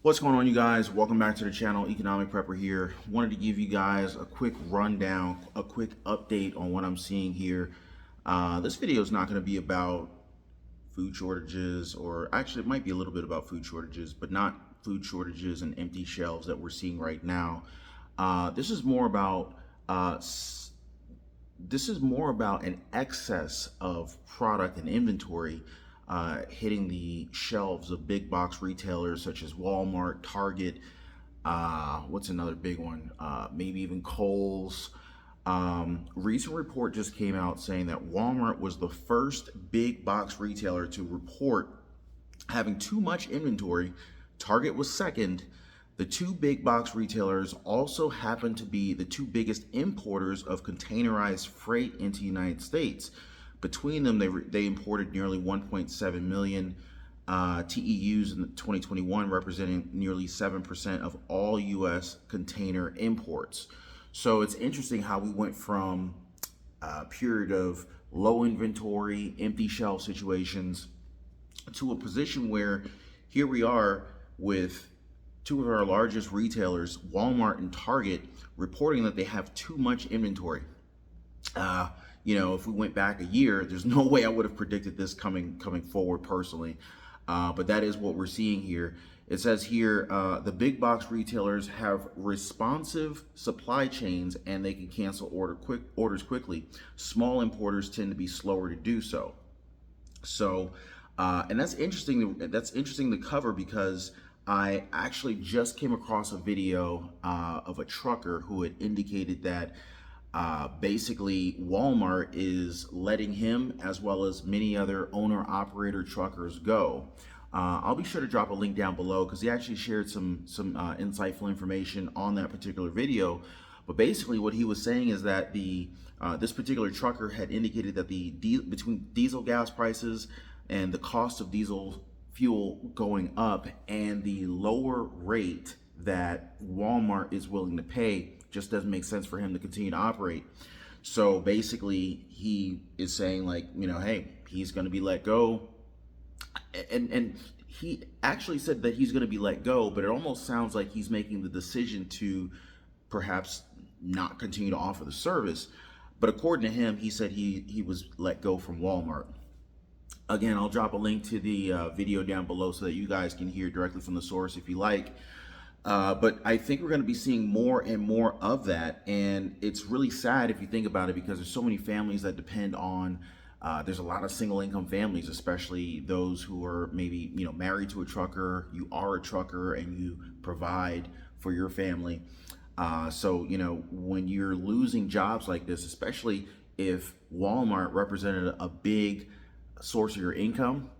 What's going on, you guys? Welcome back to the channel. Economic Prepper here. Wanted to give you guys a quick rundown, a quick update on what I'm seeing here. This video is not going to be about food shortages, or actually it might be a little bit about food shortages, but not food shortages and empty shelves that we're seeing right now. This is more about an excess of product and inventory hitting the shelves of big box retailers such as Walmart, Target, what's another big one? Maybe even Kohl's. Recent report just came out saying that Walmart was the first big box retailer to report having too much inventory. Target was second. The two big box retailers also happen to be the two biggest importers of containerized freight into the United States. Between them, they imported nearly 1.7 million TEUs in 2021, representing nearly 7% of all U.S. container imports. So it's interesting how we went from a period of low inventory, empty shelf situations to a position where here we are with two of our largest retailers, Walmart and Target, reporting that they have too much inventory. If we went back a year, there's no way I would have predicted this coming forward personally. But that is what we're seeing here. It says here, the big box retailers have responsive supply chains and they can cancel orders quickly. Small importers tend to be slower to do so. So, and that's interesting. That's interesting to cover because I actually just came across a video of a trucker who had indicated that basically Walmart is letting him, as well as many other owner-operator truckers, go. I'll be sure to drop a link down below because he actually shared some insightful information on that particular video. But basically what he was saying is that this particular trucker had indicated that between diesel gas prices and the cost of diesel fuel going up and the lower rate that Walmart is willing to pay, just doesn't make sense for him to continue to operate. So basically he is saying, like, hey, he's going to be let go. And he actually said that he's going to be let go, but it almost sounds like he's making the decision to perhaps not continue to offer the service. But according to him, he said he was let go from Walmart. Again, I'll drop a link to the video down below so that you guys can hear directly from the source if you like. But I think we're going to be seeing more and more of that. And it's really sad if you think about it, because there's so many families that depend on, there's a lot of single income families, especially those who are maybe, married to a trucker. You are a trucker and you provide for your family. So, when you're losing jobs like this, especially if Walmart represented a big source of your income,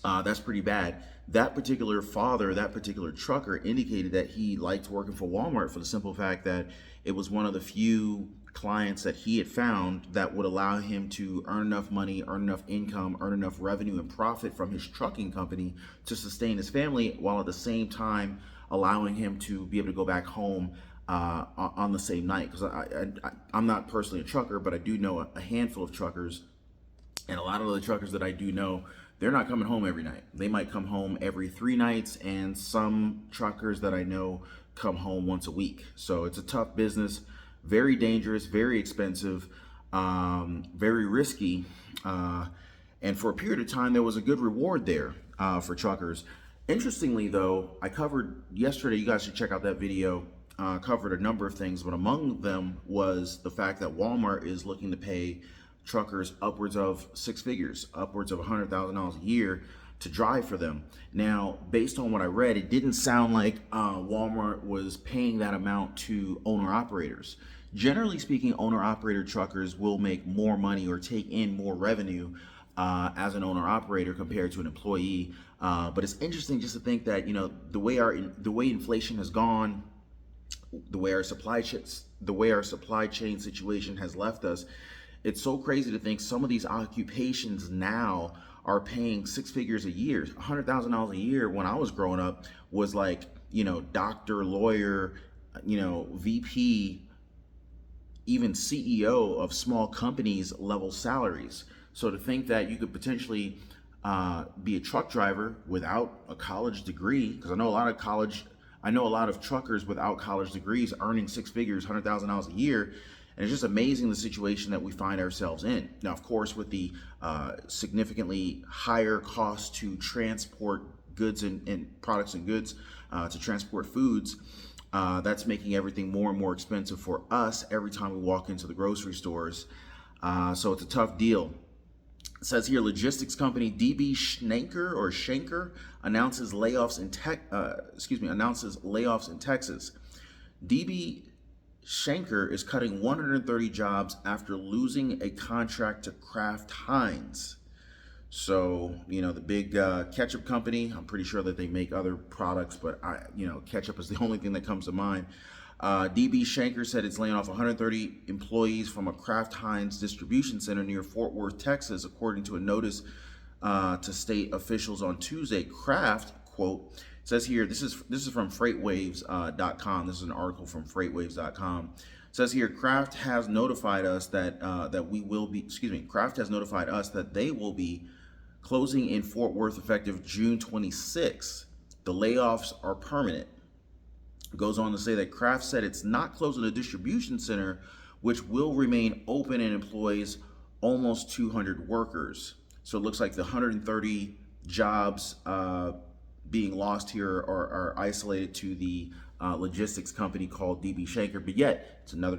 that's pretty bad. That particular father, that particular trucker, indicated that he liked working for Walmart for the simple fact that it was one of the few clients that he had found that would allow him to earn enough money, earn enough income, earn enough revenue and profit from his trucking company to sustain his family, while at the same time allowing him to be able to go back home on the same night. Because I'm not personally a trucker, but I do know a handful of truckers, and a lot of the truckers that I do know, they're not coming home every night. They might come home every 3 nights, and some truckers that I know come home once a week. So it's a tough business, very dangerous, very expensive, very risky. And for a period of time, there was a good reward there for truckers. Interestingly, though, I covered yesterday, you guys should check out that video, covered a number of things, but among them was the fact that Walmart is looking to pay truckers upwards of 6 figures, upwards of $100,000 a year to drive for them. Now, based on what I read, it didn't sound like Walmart was paying that amount to owner-operators. Generally speaking, owner-operator truckers will make more money or take in more revenue as an owner-operator compared to an employee. But it's interesting just to think that, the way inflation has gone, the way our supply chain situation has left us, it's so crazy to think some of these occupations now are paying 6 figures a year. $100,000 a year when I was growing up was like, doctor, lawyer, VP, even CEO of small companies level salaries. So to think that you could potentially be a truck driver without a college degree, because I know a lot of truckers without college degrees earning six figures, $100,000 a year. And it's just amazing the situation that we find ourselves in. Now, of course, with the significantly higher cost to transport goods and products and goods, to transport foods, that's making everything more and more expensive for us every time we walk into the grocery stores. So it's a tough deal. It says here, logistics company DB Shanker announces layoffs in Texas. DB Shanker is cutting 130 jobs after losing a contract to Kraft Heinz. So, the big ketchup company, I'm pretty sure that they make other products, but ketchup is the only thing that comes to mind. DB Shanker said it's laying off 130 employees from a Kraft Heinz distribution center near Fort Worth, Texas, according to a notice to state officials on Tuesday. Kraft, quote, says here, this is from freightwaves.com. This is an article from freightwaves.com. It says here, Kraft has notified us that Kraft has notified us that they will be closing in Fort Worth effective June 26. The layoffs are permanent. It goes on to say that Kraft said it's not closing the distribution center, which will remain open and employs almost 200 workers. So it looks like the 130 jobs being lost here are isolated to the logistics company called DB Shanker, but yet it's another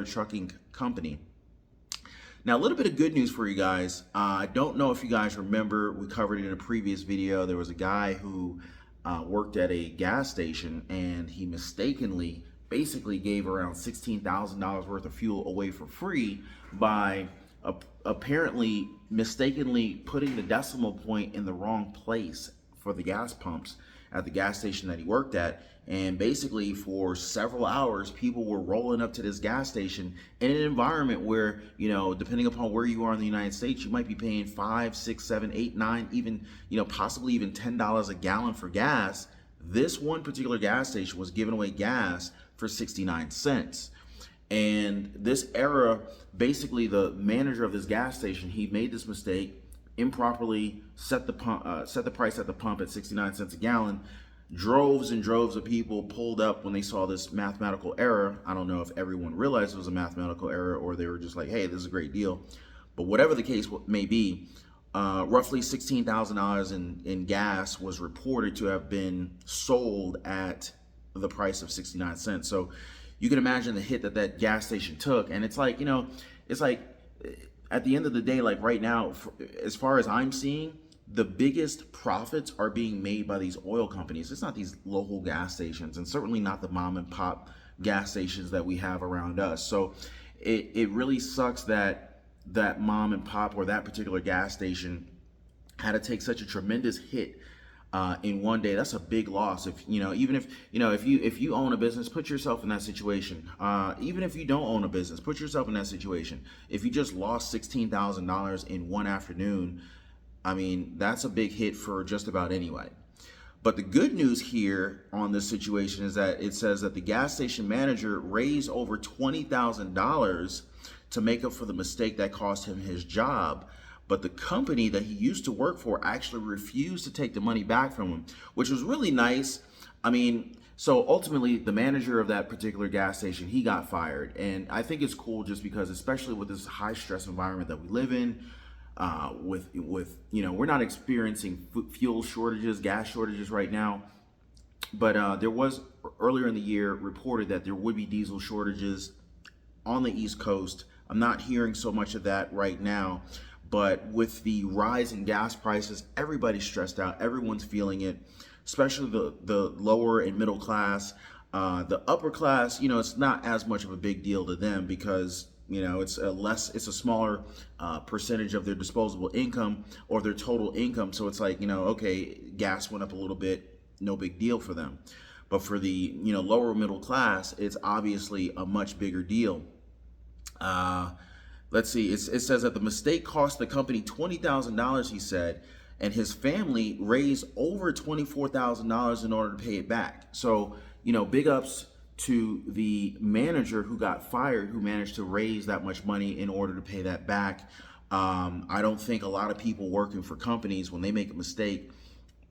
trucking company. Now, a little bit of good news for you guys. I don't know if you guys remember, we covered it in a previous video. There was a guy who worked at a gas station, and he mistakenly basically gave around $16,000 worth of fuel away for free by apparently mistakenly putting the decimal point in the wrong place for the gas pumps at the gas station that he worked at. And basically for several hours, people were rolling up to this gas station in an environment where, depending upon where you are in the United States, you might be paying $5, $6, $7, $8, $9, even, possibly even $10 a gallon for gas. This one particular gas station was giving away gas for 69 cents. And this era, basically the manager of this gas station, he made this mistake, improperly set the price at the pump at 69 cents a gallon. Droves and droves of people pulled up when they saw this mathematical error. I don't know if everyone realized it was a mathematical error or they were just like, hey, this is a great deal. But whatever the case may be, roughly $16,000 in gas was reported to have been sold at the price of 69 cents. So you can imagine the hit that gas station took. And it's like, it's like at the end of the day, like right now, as far as I'm seeing, the biggest profits are being made by these oil companies. It's not these local gas stations, and certainly not the mom and pop gas stations that we have around us. So it really sucks that mom and pop or that particular gas station had to take such a tremendous hit in one day. That's a big loss. If you own a business, put yourself in that situation. Even if you don't own a business, put yourself in that situation. If you just lost $16,000 in one afternoon, I mean, that's a big hit for just about anybody. But the good news here on this situation is that it says that the gas station manager raised over $20,000 to make up for the mistake that cost him his job. But the company that he used to work for actually refused to take the money back from him, which was really nice. I mean, so ultimately the manager of that particular gas station, he got fired. And I think it's cool just because, especially with this high stress environment that we live in, we're not experiencing fuel shortages, gas shortages right now, but there was earlier in the year reported that there would be diesel shortages on the East Coast. I'm not hearing so much of that right now, but with the rise in gas prices, everybody's stressed out. Everyone's feeling it, especially the lower and middle class. The upper class, it's not as much of a big deal to them because it's a smaller percentage of their disposable income or their total income. So it's like, okay, gas went up a little bit, no big deal for them. But for the, lower middle class, it's obviously a much bigger deal. Let's see, it says that the mistake cost the company $20,000, he said, and his family raised over $24,000 in order to pay it back. So, big ups to the manager who got fired, who managed to raise that much money in order to pay that back. I don't think a lot of people working for companies, when they make a mistake,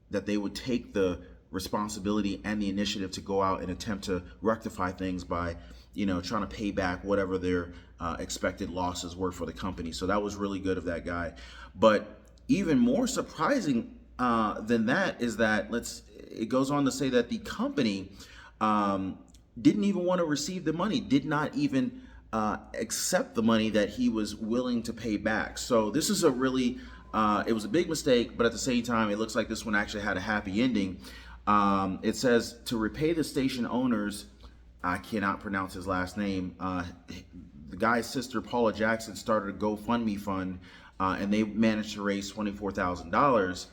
that they would take the responsibility and the initiative to go out and attempt to rectify things by, trying to pay back whatever their expected losses were for the company. So that was really good of that guy. But even more surprising than that is that it goes on to say that the company didn't even want to receive the money, did not even accept the money that he was willing to pay back. So this is a really, it was a big mistake, but at the same time, it looks like this one actually had a happy ending. It says to repay the station owners, I cannot pronounce his last name. The guy's sister, Paula Jackson, started a GoFundMe fund, and they managed to raise $24,000.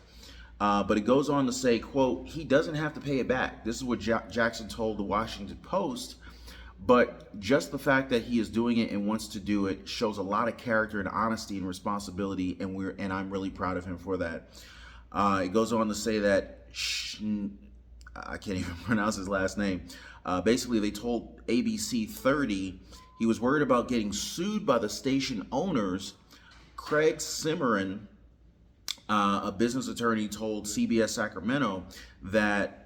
But it goes on to say, quote, he doesn't have to pay it back. This is what Jackson told the Washington Post. But just the fact that he is doing it and wants to do it shows a lot of character and honesty and responsibility, and I'm really proud of him for that. It goes on to say that I can't even pronounce his last name. Basically, they told ABC 30 he was worried about getting sued by the station owners. Craig Simmerin, a business attorney, told CBS Sacramento that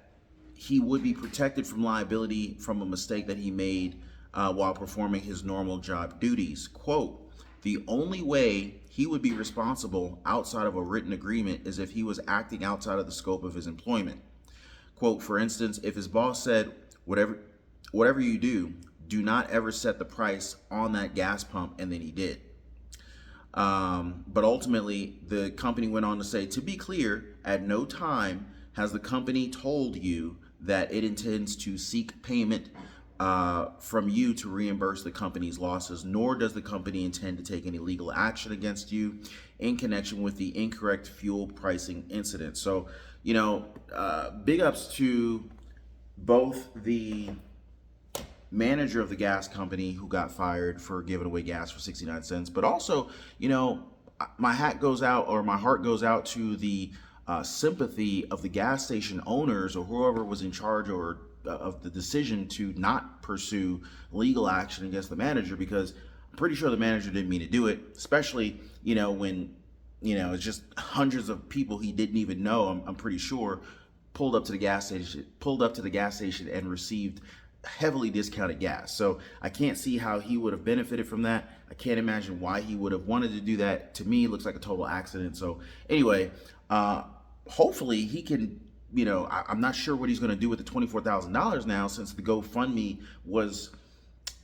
he would be protected from liability from a mistake that he made while performing his normal job duties. Quote, the only way he would be responsible outside of a written agreement is if he was acting outside of the scope of his employment. Quote, for instance, if his boss said, whatever you do not ever set the price on that gas pump, and then he did. But ultimately, the company went on to say, to be clear, at no time has the company told you that it intends to seek payment from you to reimburse the company's losses, nor does the company intend to take any legal action against you in connection with the incorrect fuel pricing incident. So, big ups to both the manager of the gas company who got fired for giving away gas for 69 cents, but also, my heart goes out to the sympathy of the gas station owners or whoever was in charge of the decision to not pursue legal action against the manager, because I'm pretty sure the manager didn't mean to do it, especially, when, it's just hundreds of people he didn't even know, I'm pretty sure, pulled up to the gas station and received heavily discounted gas. So I can't see how he would have benefited from that. I can't imagine why he would have wanted to do that. To me, it looks like a total accident. So anyway, hopefully he can, I'm not sure what he's going to do with the $24,000 now, since the GoFundMe was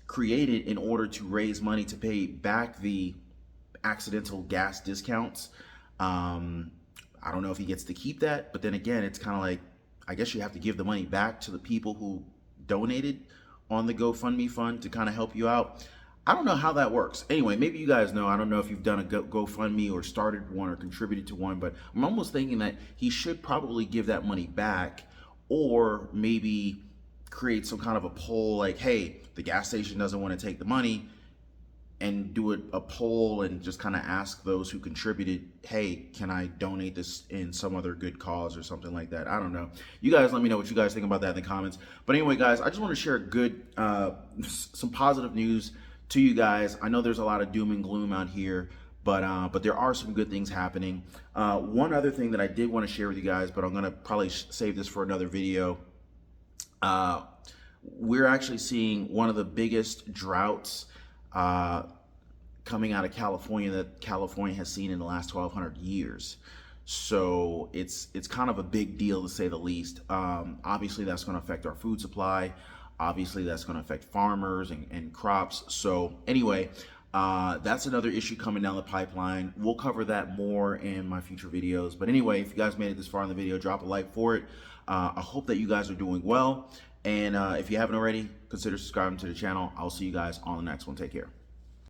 created in order to raise money to pay back the accidental gas discounts. I don't know if he gets to keep that, but then again, it's kind of like, I guess you have to give the money back to the people who donated on the GoFundMe fund to kind of help you out. I don't know how that works. Anyway, maybe you guys know. I don't know if you've done a GoFundMe or started one or contributed to one, but I'm almost thinking that he should probably give that money back, or maybe create some kind of a poll like, hey, the gas station doesn't want to take the money, and do a poll and just kind of ask those who contributed, hey, can I donate this in some other good cause or something like that? I don't know. You guys let me know what you guys think about that in the comments. But anyway, guys, I just want to share some positive news to you guys. I know there's a lot of doom and gloom out here, but there are some good things happening. One other thing that I did want to share with you guys, but I'm going to probably save this for another video. We're actually seeing one of the biggest droughts coming out of California that California has seen in the last 1,200 years. So it's kind of a big deal, to say the least. Obviously, that's going to affect our food supply. Obviously, that's going to affect farmers and crops. So anyway, that's another issue coming down the pipeline. We'll cover that more in my future videos. But anyway, if you guys made it this far in the video, drop a like for it. I hope that you guys are doing well. And if you haven't already, consider subscribing to the channel. I'll see you guys on the next one. Take care.